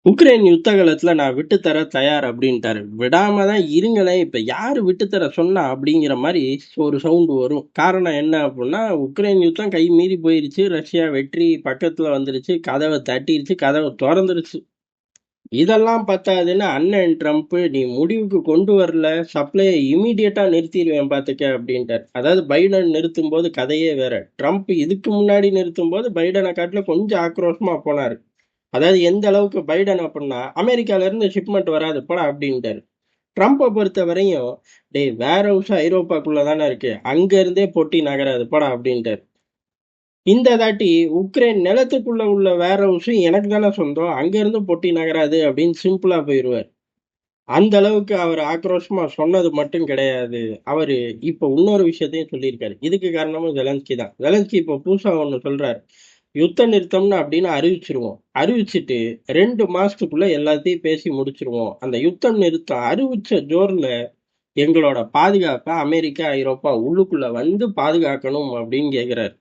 Ukraine யுத்த காலத்துல நான் விட்டு தர தயார் அப்படின்ட்டாரு. விடாம தான் இருங்களேன், இப்ப யாரு விட்டு தர சொன்னா அப்படிங்கிற மாதிரி ஒரு சவுண்ட் வரும். காரணம் என்ன அப்படின்னா, உக்ரைன் யுத்தம் கை மீறி போயிருச்சு. ரஷ்யா வெற்றி பக்கத்துல வந்துருச்சு. கதவை தட்டிருச்சு, கதவை திறந்துருச்சு. இதெல்லாம் பத்தாதுன்னு அண்ணன் ட்ரம்ப் நீ முடிவுக்கு கொண்டு வரல, சப்ளையை இமீடியட்டா நிறுத்திடுவேன் பாத்துக்க அப்படின்ட்டார். அதாவது பைடன் நிறுத்தும் போது கதையே வேற. ட்ரம்ப் இதுக்கு முன்னாடி நிறுத்தும் போது பைடனை காட்டில கொஞ்சம் ஆக்ரோஷமா போனாரு. அதாவது எந்த அளவுக்கு பைடன் அப்படின்னா அமெரிக்கால இருந்து ஷிப்மெண்ட் வராது போடா அப்படின்ட்டாரு. ட்ரம்ப்பை பொறுத்த வரையும் டேய் வேற ஹவுஸ் ஐரோப்பாக்குள்ள தானே இருக்கு, அங்க இருந்தே பொட்டி நகராது போடா அப்படின்ட்டாரு. இந்த தாட்டி உக்ரைன் நிலத்துக்குள்ள உள்ள வேற ஹவுஸ் எனக்கு தானே சொந்தம், அங்க இருந்து பொட்டி நகராது அப்படின்னு சிம்பிளா போயிடுவார். அந்த அளவுக்கு அவர் ஆக்ரோஷமா சொன்னது மட்டும் கிடையாது, அவரு இப்ப இன்னொரு விஷயத்தையும் சொல்லியிருக்காரு. இதுக்கு காரணமும் ஜெலன்ஸ்கி தான். ஜெலன்ஸ்கி இப்போ புதுசா ஒண்ணு சொல்றாரு. யுத்த நிறுத்தம்னு அப்படின்னு அறிவிச்சிருவோம். அறிவிச்சிட்டு 2 மாசத்துக்குள்ள எல்லாத்தையும் பேசி முடிச்சிருவோம். அந்த யுத்தம் நிறுத்தம் அறிவிச்ச ஜோர்ல எங்களோட பாதுகாப்பை அமெரிக்கா, ஐரோப்பா உள்ளுக்குள்ள வந்து பாதுகாக்கணும் அப்படின்னு கேக்குறாரு.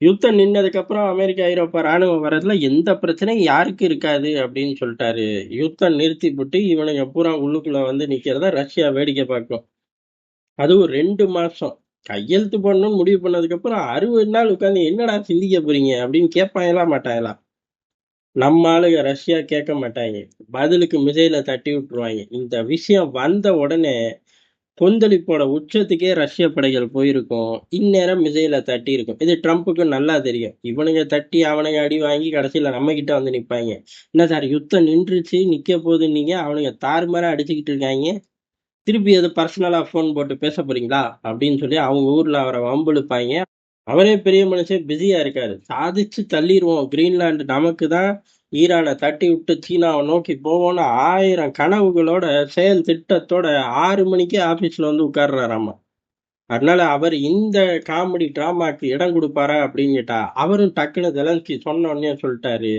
யுத்தம் நின்னதுக்கு அப்புறம் அமெரிக்கா, ஐரோப்பா ராணுவம் வர்றதுல எந்த பிரச்சனையும் யாருக்கு இருக்காது அப்படின்னு சொல்லிட்டாரு. யுத்தம் நிறுத்தி போட்டு இவனுங்க பூரா உள்ளுக்குள்ள வந்து நிக்கிறத ரஷ்யா வேடிக்கை பார்க்கும். அதுவும் 2 மாசம் கையெழுத்து போடணும்னு முடிவு பண்ணதுக்கு அப்புறம் 60 நாள் உட்காந்து என்னடா சிந்திக்க போறீங்க அப்படின்னு கேட்பாங்களா மாட்டாங்களா? நம்ம ஆளுங்க ரஷ்யா கேட்க மாட்டாங்க. பதிலுக்கு மிசைலை தட்டி விட்டுருவாங்க. இந்த விஷயம் வந்த உடனே கொந்தளிப்போட உச்சத்துக்கே ரஷ்ய படைகள் போயிருக்கும். இந்நேரம் மிசைலை தட்டி இருக்கும். இது ட்ரம்ப்புக்கு நல்லா தெரியும். இவனுங்க தட்டி அவனுங்க அடி வாங்கி கடைசியில நம்ம கிட்ட வந்து நிப்பாங்க. என்ன சார் யுத்தம் நின்றுச்சு, நிக்க போகுதுன்னீங்க, அவனுங்க தாறுமாறா அடிச்சுக்கிட்டு இருக்காங்க, திருப்பி எது பர்சனலா ஃபோன் போட்டு பேச போறீங்களா அப்படின்னு சொல்லி அவங்க ஊர்ல அவரை வம்பிழுப்பாங்க. அவரே பெரிய மனுஷன் பிஸியா இருக்காரு. சாதிச்சு தள்ளிடுவோம், கிரீன்லாந்து நமக்கு தான், ஈரானை தட்டி விட்டு சீனாவை நோக்கி போவோம்னு 1000 கனவுகளோட செயல் திட்டத்தோட 6 மணிக்கே ஆபீஸ்ல வந்து உட்கார்றாராமா. அதனால அவர் இந்த காமெடி டிராமாக்கு இடம் கொடுப்பாரா அப்படின்னு கேட்டா, அவரும் டக்குன்னு ஜெலன்ஸ்கி சொன்ன உடனே சொல்லிட்டாரு,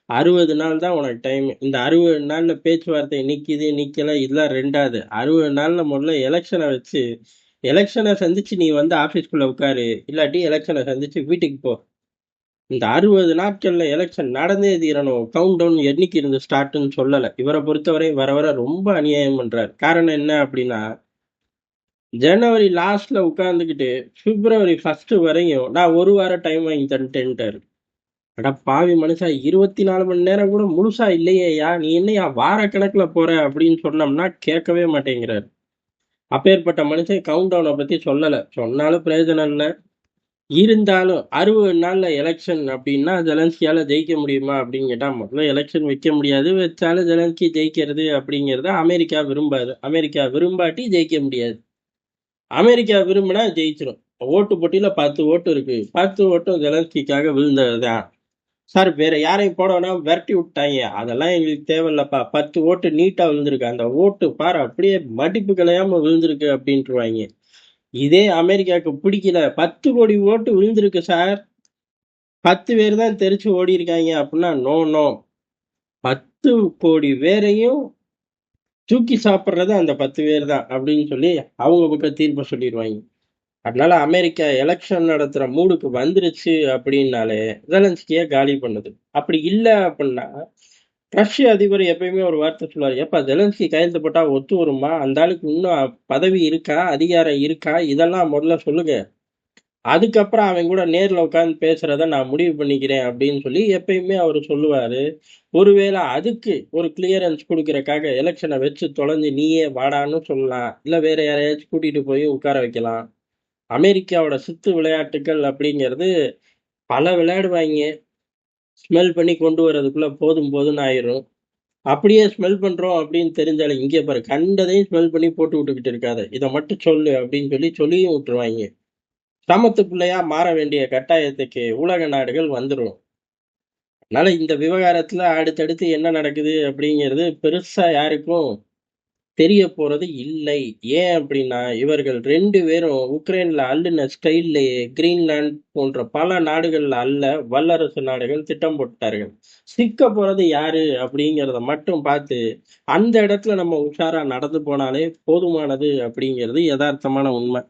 60 நாள் தான் உனக்கு டைம். இந்த 60 நாள்ல பேச்சுவார்த்தை நிக்குது நிக்கல இதெல்லாம் ரெண்டாவது. 60 நாள்ல முதல்ல எலெக்ஷனை வச்சு, எலெக்ஷனை சந்திச்சு நீ வந்து ஆபீஸ்க்குள்ள உட்காரு, இல்லாட்டி எலெக்ஷனை சந்திச்சு வீட்டுக்கு போ. இந்த 60 நாட்கள்ல எலெக்ஷன் நடந்தே தீரணும். கவுண்ட் டவுன் என்னைக்கு இருந்து ஸ்டார்ட்னு சொல்லல. இவரை பொறுத்தவரை வர வர ரொம்ப அநியாயம் பண்றாரு. காரணம் என்ன அப்படின்னா, ஜனவரி லாஸ்ட்ல உட்கார்ந்துக்கிட்டு பிப்ரவரி 1 வரையும் நான் ஒரு வாரம் டைம் வாங்கி தந்துட்டேன்ட்டாரு. அட பாவி மனுஷா, 24 மணி நேரம் கூட முழுசா இல்லையேயா, நீ என்னையா வார கணக்குல போற அப்படின்னு சொன்னோம்னா கேட்கவே மாட்டேங்கிறாரு. அப்பேற்பட்ட மனுஷன் கவுண்ட் டவுனை பத்தி சொல்லல. சொன்னாலும் பிரயோஜனம் இல்லை. இருந்தாலும் 60 நாள்ல எலெக்ஷன் அப்படின்னா ஜெலன்ஸ்கியால ஜெயிக்க முடியுமா அப்படின்னு கேட்டா, முதல்ல எலெக்ஷன் வைக்க முடியாது. வச்சாலும் ஜெலன்ஸ்கி ஜெயிக்கிறது அப்படிங்கிறத அமெரிக்கா விரும்பாது. அமெரிக்கா விரும்பாட்டி ஜெயிக்க முடியாது. அமெரிக்கா விரும்பினா ஜெயிச்சிடும். ஓட்டு போட்டியில 10 ஓட்டு இருக்கு, 10 ஓட்டும் ஜெலன்ஸ்கிக்காக விழுந்ததுதான். சார் வேற யாரையும் போட வேணாம் விரட்டி விட்டாங்க, அதெல்லாம் எங்களுக்கு தேவையில்லப்பா, 10 ஓட்டு நீட்டா விழுந்திருக்கு, அந்த ஓட்டு பாரு அப்படியே மடிப்பு கலையாம விழுந்திருக்கு அப்படின்ட்டுருவாங்க. இதே அமெரிக்காவுக்கு பிடிக்கல, 10 கோடி ஓட்டு விழுந்திருக்கு சார், 10 பேர் தான் தெரிச்சு ஓடி இருக்காங்க அப்படின்னா, நோ நோ, 10 கோடி பேரையும் தூக்கி சாப்பிட்றது அந்த 10 பேர் தான் அப்படின்னு சொல்லி அவங்க பக்கம் தீர்ப்பை சொல்லிடுவாங்க. அதனால அமெரிக்கா எலெக்ஷன் நடத்துற மூடுக்கு வந்துருச்சு அப்படின்னாலே ஜெலன்ஸ்கியை காலி பண்ணுது. அப்படி இல்லை அப்படின்னா, ரஷ்ய அதிபர் எப்பயுமே ஒரு வார்த்தை சொல்லுவார், எப்பா ஜெலன்ஸ்கி கையெழுத்து போட்டா ஒத்து வருமா, அந்த ஆளுக்கு இன்னும் பதவி இருக்கா, அதிகாரம் இருக்கா, இதெல்லாம் முதல்ல சொல்லுங்க, அதுக்கப்புறம் அவன் கூட நேர்ல உட்காந்து பேசுறத நான் முடிவு பண்ணிக்கிறேன் அப்படின்னு சொல்லி எப்பயுமே அவர் சொல்லுவாரு. ஒருவேளை அதுக்கு ஒரு கிளியரன்ஸ் கொடுக்கறக்காக எலெக்ஷனை வச்சு தொலைஞ்சு நீயே வாடான்னு சொல்லலாம், இல்ல வேற யாரையாச்சும் கூட்டிட்டு போய் உட்கார வைக்கலாம். அமெரிக்காவோட சித்து விளையாட்டுகள் அப்படிங்கிறது பல விளையாடுவாங்க. ஸ்மெல் பண்ணி கொண்டு வர்றதுக்குள்ள போதும் போதும்னு ஆயிரும். அப்படியே ஸ்மெல் பண்றோம் அப்படின்னு தெரிஞ்சாலும் இங்கே பாரு கண்டதையும் ஸ்மெல் பண்ணி போட்டு விட்டுக்கிட்டு இருக்காத, இதை மட்டும் சொல்லு அப்படின்னு சொல்லி சொல்லியும் விட்டுருவாங்க. சமத்து பிள்ளையா மாற வேண்டிய கட்டாயத்துக்கு உலக நாடுகள் வந்துடும். அதனால இந்த விவகாரத்துல அடுத்தடுத்து என்ன நடக்குது அப்படிங்கிறது பெருசா யாருக்கும் தெரிய போறது இல்லை. ஏன் அப்படின்னா, இவர்கள் 2 பேரும் உக்ரைன்ல அள்ளுன ஸ்டைல்லையே கிரீன்லாந்து போன்ற பல நாடுகள்ல அள்ள வல்லரசு நாடுகள் திட்டம் போட்டார்கள். சிக்க போறது யாரு அப்படிங்கிறத மட்டும் பார்த்து அந்த இடத்துல நம்ம உஷாரா நடந்து போனாலே போதுமானது அப்படிங்கிறது யதார்த்தமான உண்மை.